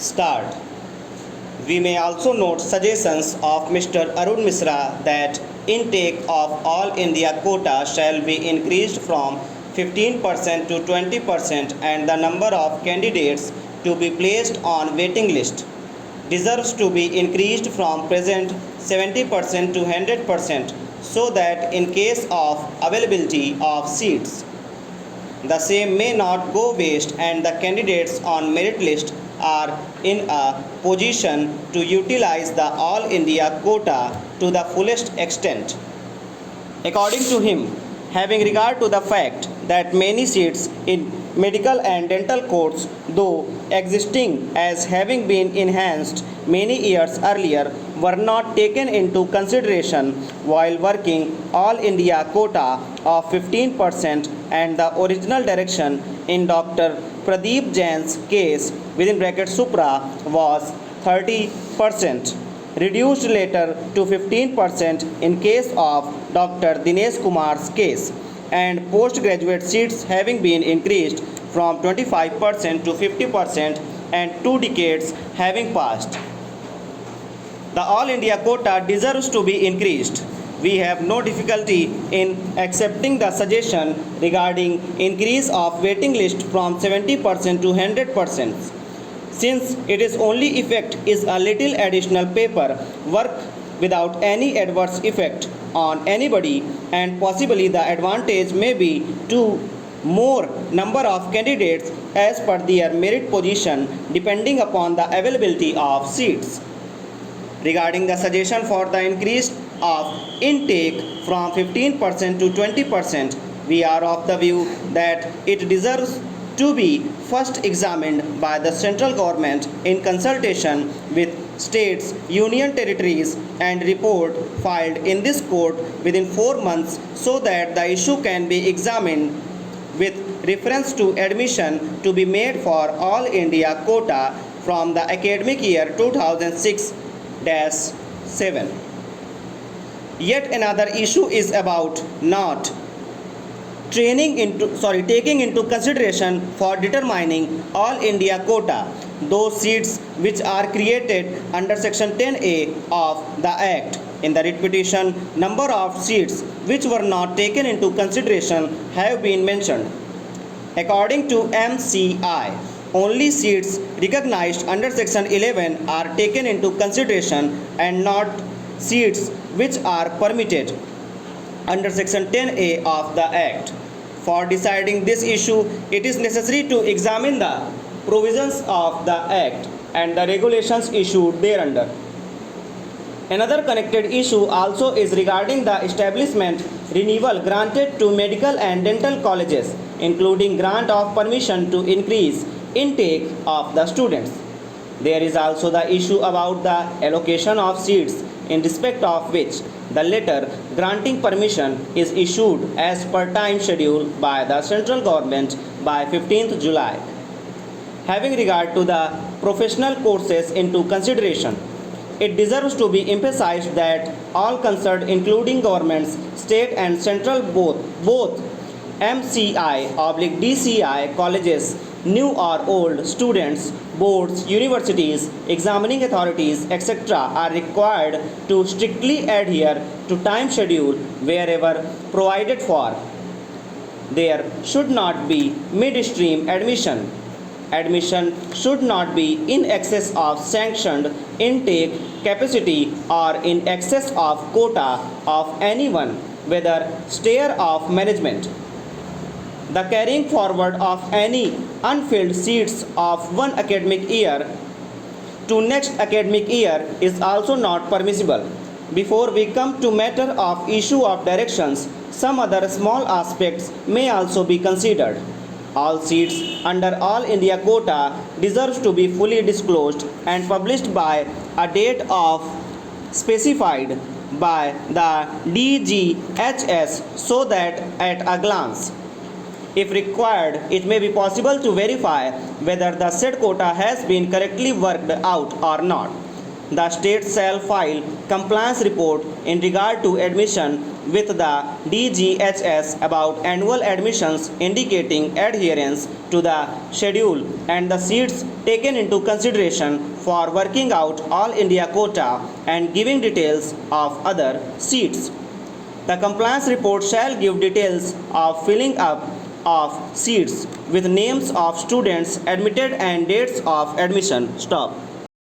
start. We may also note suggestions of Mr. Arun Misra that intake of all India quota shall be increased from 15% to 20% and the number of candidates to be placed on waiting list deserves to be increased from present 70% to 100% so that in case of availability of seats the same may not go waste and the candidates on merit list are in a position to utilize the all India quota to the fullest extent. According to him, having regard to the fact that many seats in medical and dental courts, though existing as having been enhanced many years earlier, were not taken into consideration while working all India quota of 15% and the original direction in Dr. Pradeep Jain's case within bracket Supra was 30%, reduced later to 15% in case of Dr. Dinesh Kumar's case, and postgraduate seats having been increased from 25% to 50% and 2 decades having passed. The All India quota deserves to be increased. We have no difficulty in accepting the suggestion regarding increase of waiting list from 70% to 100%. Since its only effect is a little additional paper work without any adverse effect on anybody and possibly the advantage may be to more number of candidates as per their merit position depending upon the availability of seats. Regarding the suggestion for the increase of intake from 15% to 20%, we are of the view that it deserves to be first examined by the central government in consultation with states, union territories and report filed in this court within 4 months so that the issue can be examined with reference to admission to be made for all India quota from the academic year 2006-7. Yet another issue is about not taking into consideration for determining all India quota those seats which are created under section 10A of the Act. In the writ petition, number of seats which were not taken into consideration have been mentioned. According to MCI, only seats recognized under section 11 are taken into consideration and not seats which are permitted under section 10A of the Act. For deciding this issue, it is necessary to examine the provisions of the Act and the regulations issued thereunder. Another connected issue also is regarding the establishment renewal granted to medical and dental colleges, including grant of permission to increase intake of the students. There is also the issue about the allocation of seats in respect of which the letter granting permission is issued as per time schedule by the central government by 15th July. Having regard to the professional courses into consideration, it deserves to be emphasized that all concerned including governments, state and central both MCI/DCI colleges, new or old, students, boards, universities, examining authorities, etc. are required to strictly adhere to time schedule wherever provided for. There should not be midstream admission. Admission should not be in excess of sanctioned intake capacity or in excess of quota of anyone, whether stair of management. The carrying forward of any unfilled seats of one academic year to next academic year is also not permissible. Before we come to matter of issue of directions, some other small aspects may also be considered. All seats under All India quota deserves to be fully disclosed and published by a date of specified by the DGHS so that at a glance, if required, it may be possible to verify whether the said quota has been correctly worked out or not. The state shall file compliance report in regard to admission with the DGHS about annual admissions indicating adherence to the schedule and the seats taken into consideration for working out all India quota and giving details of other seats. The compliance report shall give details of filling up of seats with names of students admitted and dates of admission. Stop.